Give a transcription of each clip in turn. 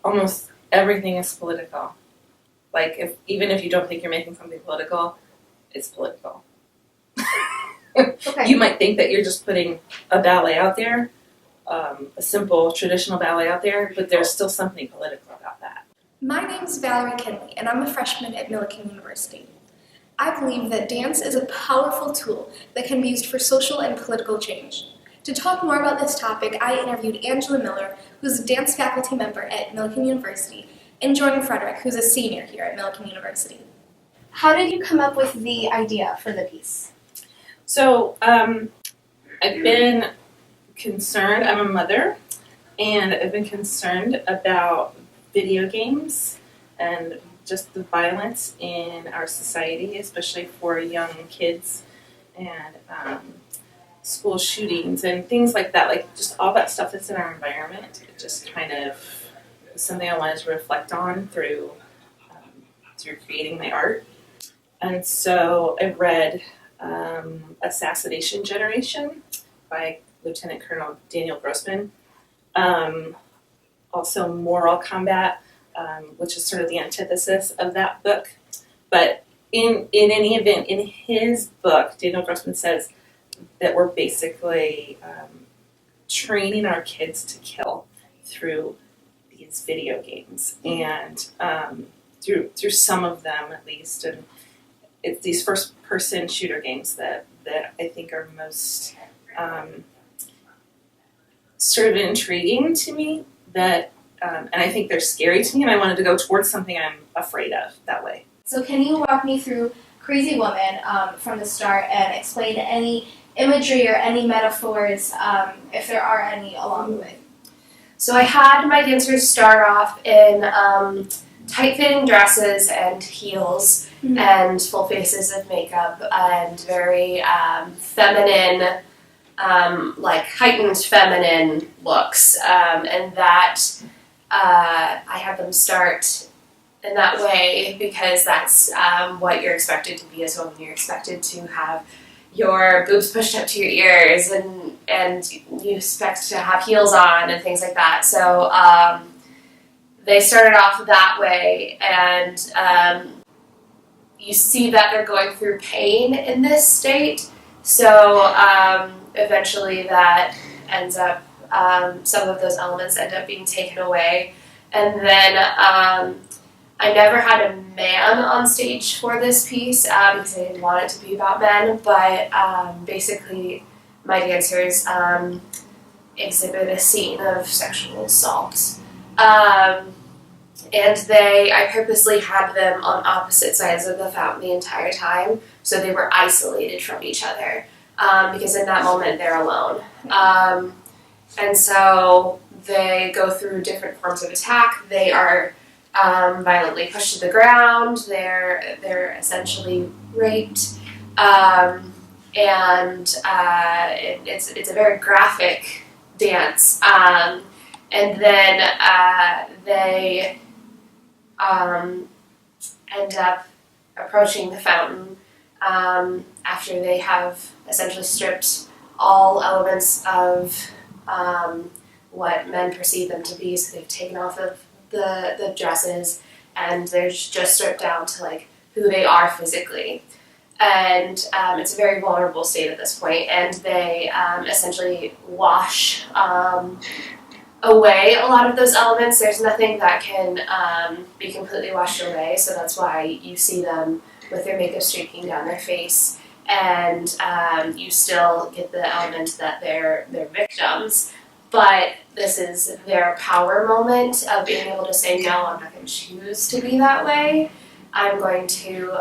almost everything is political. Like, even if you don't think you're making something political, it's political. Okay. You might think that you're just putting a ballet out there, a simple traditional ballet out there, but there's still something political about that. My name is Valerie Kinley, and I'm a freshman at Millikan University. I believe that dance is a powerful tool that can be used for social and political change. To talk more about this topic, I interviewed Angela Miller, who's a dance faculty member at Millikan University, and Jordan Frederick, who's a senior here at Millikan University. How did you come up with the idea for the piece? So, I've been concerned, I'm a mother, and I've been concerned about video games and just the violence in our society, especially for young kids, and school shootings and things like that, like just all that stuff that's in our environment. It just kind of was something I wanted to reflect on through creating my art. And so I read Assassination Generation by Lieutenant Colonel Daniel Grossman. Also Moral Combat, which is sort of the antithesis of that book. But in any event, in his book, Daniel Grossman says that we're basically training our kids to kill through these video games, and through some of them at least. And it's these first-person shooter games that I think are most sort of intriguing to me, and I think they're scary to me, and I wanted to go towards something I'm afraid of that way. So can you walk me through Crazy Woman from the start and explain any imagery or any metaphors, if there are any, along the way? So I had my dancers start off in tight-fitting dresses and heels and full faces of makeup and very feminine, like heightened feminine looks, and that I had them start in that way because that's what you're expected to be as a woman. You're expected to have your boobs pushed up to your ears, and you expect to have heels on and things like that. So they started off that way, and you see that they're going through pain in this state. So eventually that ends up, some of those elements end up being taken away. And then I never had a man on stage for this piece because I didn't want it to be about men, but basically my dancers exhibit a scene of sexual assault. And I purposely had them on opposite sides of the fountain the entire time, so they were isolated from each other, because in that moment they're alone. And so they go through different forms of attack. They are violently pushed to the ground. They're essentially raped, and it's a very graphic dance. And then they end up approaching the fountain after they have essentially stripped all elements of what men perceive them to be. So they've taken off of the dresses, and they're just stripped down to like who they are physically. And it's a very vulnerable state at this point, and they essentially wash away a lot of those elements. There's nothing that can be completely washed away, so that's why you see them with their makeup streaking down their face, and you still get the element that they're victims. But this is their power moment of being able to say, no, I'm not going to choose to be that way. I'm going to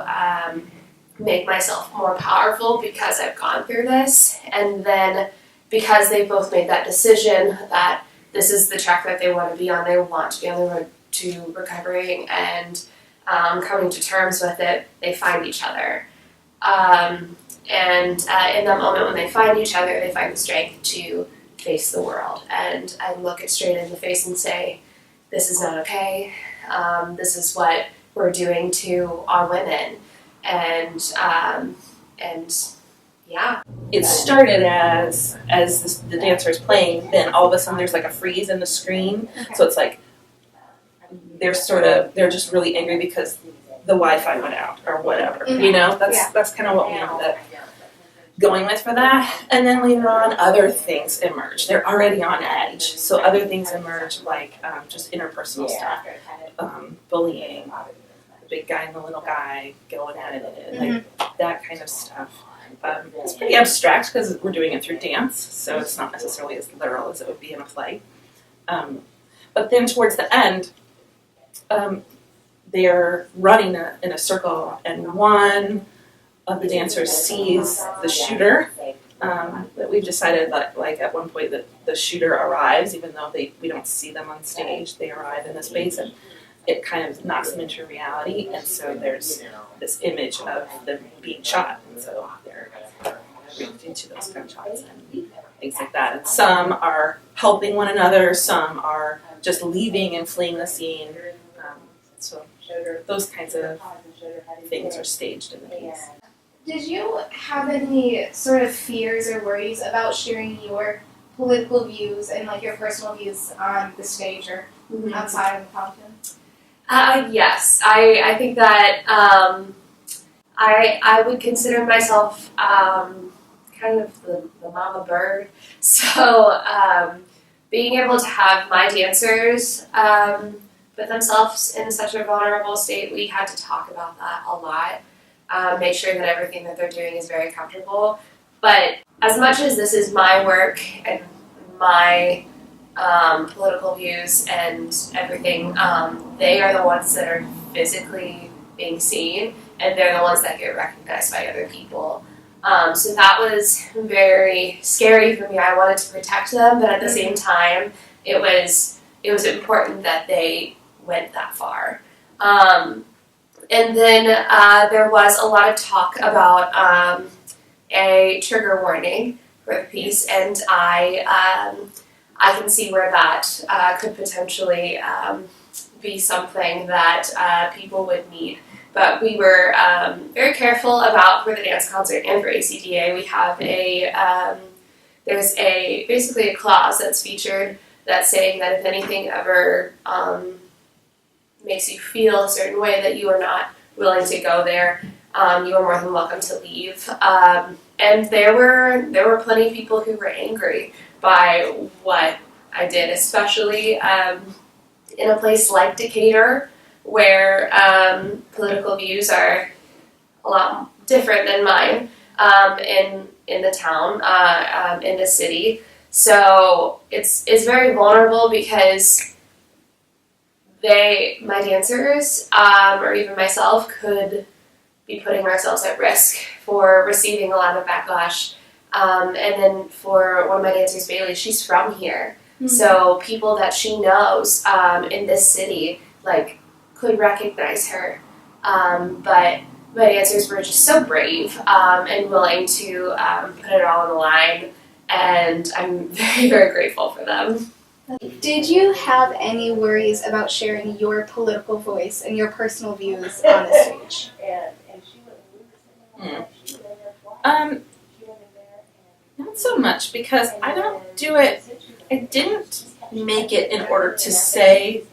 make myself more powerful because I've gone through this. And then because they both made that decision that this is the track that they want to be on, they want to be on the road to recovering and coming to terms with it, they find each other. And in that moment when they find each other, they find the strength to face the world and look it straight in the face and say, this is not okay. This is what we're doing to our women. And yeah. It started as the dancer is playing, then all of a sudden there's like a freeze in the screen. Okay. So it's like they're just really angry because the Wi-Fi went out or whatever. You know, that's kind of what we ended up going with for that. And then later on, other things emerge. They're already on edge, so other things emerge like just interpersonal stuff, bullying, the big guy and the little guy going at it, like that kind of stuff. It's pretty abstract because we're doing it through dance, so it's not necessarily as literal as it would be in a play. But then towards the end, they're running in a circle, and one of the dancers sees the shooter. That we've decided that, like at one point, that the shooter arrives, even though we don't see them on stage. They arrive in the space, and it kind of knocks them into reality. And so there's this image of them being shot, and so they're reacting to those gunshots and things like that. And some are helping one another, some are just leaving and fleeing the scene. So those kinds of things are staged in the piece. Did you have any sort of fears or worries about sharing your political views and like your personal views on the stage or outside of the fountain? Yes, I think that I would consider myself kind of the mama bird. So being able to have my dancers put themselves in such a vulnerable state, we had to talk about that a lot. Make sure that everything that they're doing is very comfortable. But as much as this is my work and my political views and everything, they are the ones that are physically being seen, and they're the ones that get recognized by other people. So that was very scary for me. I wanted to protect them, but at the same time, it was important that they went that far. And then there was a lot of talk about a trigger warning for the piece, and I can see where that could potentially be something that people would need. But we were very careful about, for the dance concert and for ACDA, we have there's basically a clause that's featured that's saying that if anything ever makes you feel a certain way that you are not willing to go there, you are more than welcome to leave. And there were plenty of people who were angry by what I did, especially in a place like Decatur, where political views are a lot different than mine in the town, in the city. So it's very vulnerable because my dancers, or even myself, could be putting ourselves at risk for receiving a lot of backlash. And then for one of my dancers, Bailey, she's from here. So people that she knows in this city, like, could recognize her. But my dancers were just so brave and willing to put it all on the line. And I'm very, very grateful for them. Did you have any worries about sharing your political voice and your personal views on the stage? Not so much, because I don't do it. I didn't make it in order to say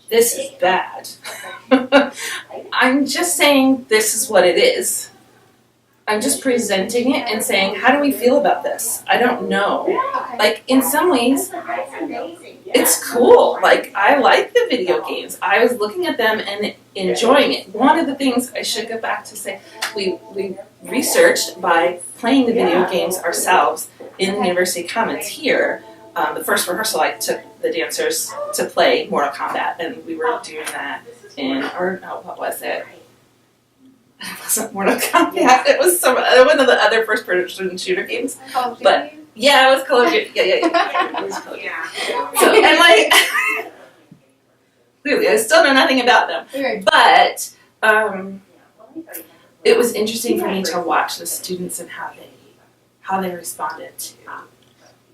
this is bad. I'm just saying this is what it is. I'm just presenting it and saying, how do we feel about this? I don't know. Like, in some ways, it's cool. Like, I like the video games. I was looking at them and enjoying it. One of the things I should go back to say, we researched by playing the video games ourselves in the University Commons here. The first rehearsal, I took the dancers to play Mortal Kombat, and we were doing that what was it? It wasn't Mortal Kombat. It was one of the other first-person shooter games. Call of Duty? But yeah, it was Call of Duty. Yeah. It was Call of Duty. So, and like, clearly, I still know nothing about them. But it was interesting for me to watch the students and how they responded to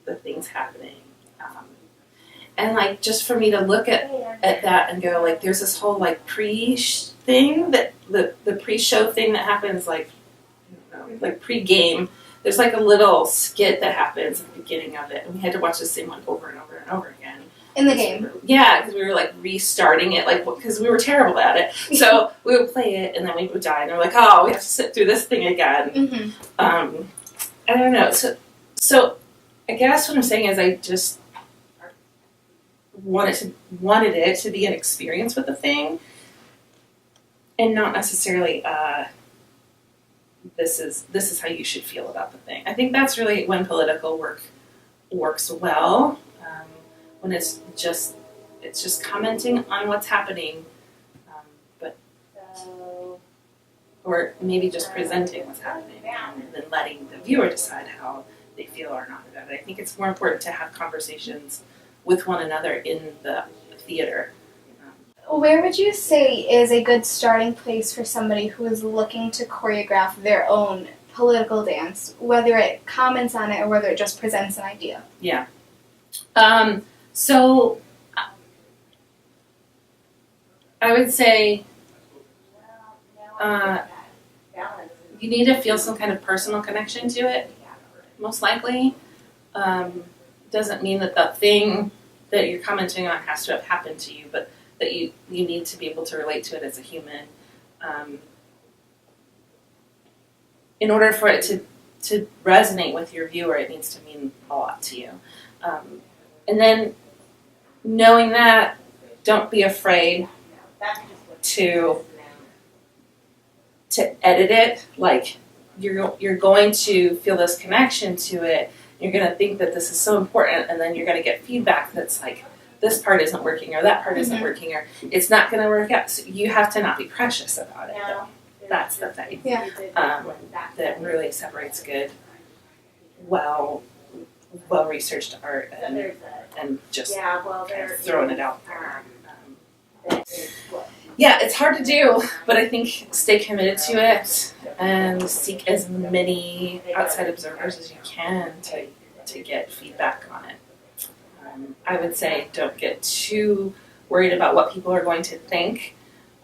the things happening. And like, just for me to look at that and go, like, there's this whole like thing that the pre-show thing that happens, like, I don't know, like pre-game. There's like a little skit that happens at the beginning of it, and we had to watch the same one over and over and over again. In the game. Yeah, because we were like restarting it, like because we were terrible at it. So we would play it, and then we would die, and we're like, oh, we have to sit through this thing again. Mm-hmm. I don't know. So I guess what I'm saying is I just wanted it to be an experience with the thing, and not necessarily this is how you should feel about the thing. I think that's really when political work works well. When it's just commenting on what's happening, or maybe just presenting what's happening and then letting the viewer decide how they feel or not about it. I think it's more important to have conversations with one another in the theater. Where would you say is a good starting place for somebody who is looking to choreograph their own political dance, whether it comments on it or whether it just presents an idea? Yeah. So I would say you need to feel some kind of personal connection to it, most likely. Doesn't mean that the thing that you're commenting on has to have happened to you, but that you need to be able to relate to it as a human. In order for it to resonate with your viewer, it needs to mean a lot to you. And then knowing that, don't be afraid to edit it. Like you're going to feel this connection to it. You're going to think that this is so important, and then you're going to get feedback that's like, this part isn't working, or that part isn't working, or it's not going to work out. So you have to not be precious about it, though. That's the thing. Yeah. That really separates good, well-researched art and just kind of throwing it out there. Yeah, it's hard to do, but I think stay committed to it and seek as many outside observers as you can to get feedback on it. I would say don't get too worried about what people are going to think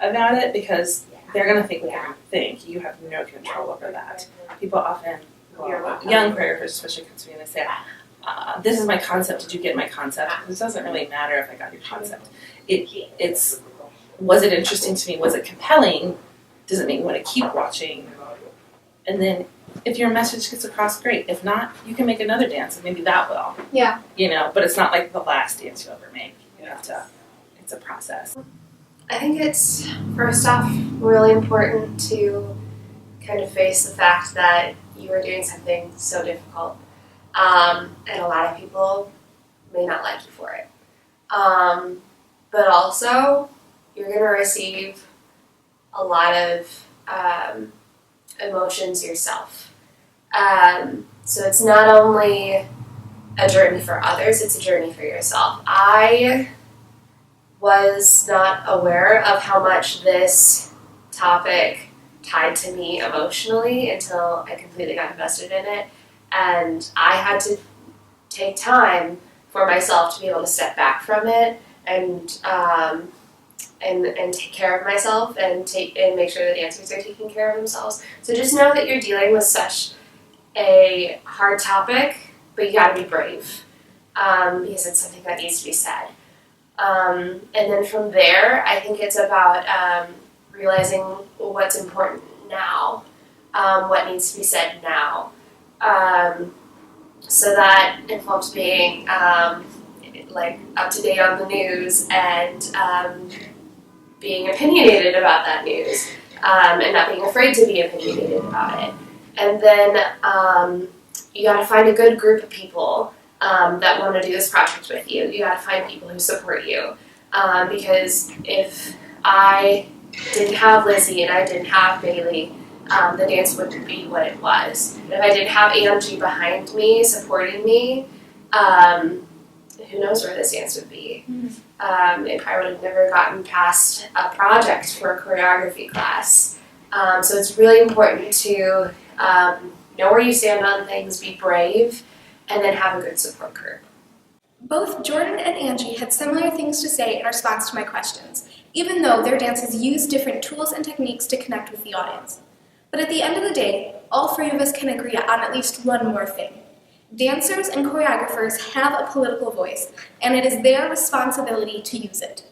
about it, because they're going to think what they're going to think. You have no control over that. People often, young choreographers especially, come to me and they say, this is my concept, did you get my concept? It doesn't really matter if I got your concept. It's was it interesting to me? Was it compelling? Does it make me want to keep watching? And then if your message gets across, great. If not, you can make another dance, and maybe that will. Yeah. But it's not like the last dance you'll ever make. You have to. It's a process. I think it's, first off, really important to kind of face the fact that you are doing something so difficult, and a lot of people may not like you for it. But also, you're going to receive a lot of emotions yourself. So it's not only a journey for others, it's a journey for yourself. I was not aware of how much this topic tied to me emotionally until I completely got invested in it. And I had to take time for myself to be able to step back from it and take care of myself and make sure that the dancers are taking care of themselves. So just know that you're dealing with such a hard topic, but you gotta be brave, because it's something that needs to be said. And then from there, I think it's about realizing what's important now, what needs to be said now. So that involves being like up to date on the news and being opinionated about that news, and not being afraid to be opinionated about it. And then you got to find a good group of people that want to do this project with you. You got to find people who support you, because if I didn't have Lizzie and I didn't have Bailey, the dance wouldn't be what it was. And if I didn't have Angie behind me, supporting me, who knows where this dance would be. It probably would have never gotten past a project for a choreography class. So it's really important to know where you stand on things, be brave, and then have a good support group. Both Jordan and Angie had similar things to say in response to my questions, even though their dances use different tools and techniques to connect with the audience. But at the end of the day, all three of us can agree on at least one more thing. Dancers and choreographers have a political voice, and it is their responsibility to use it.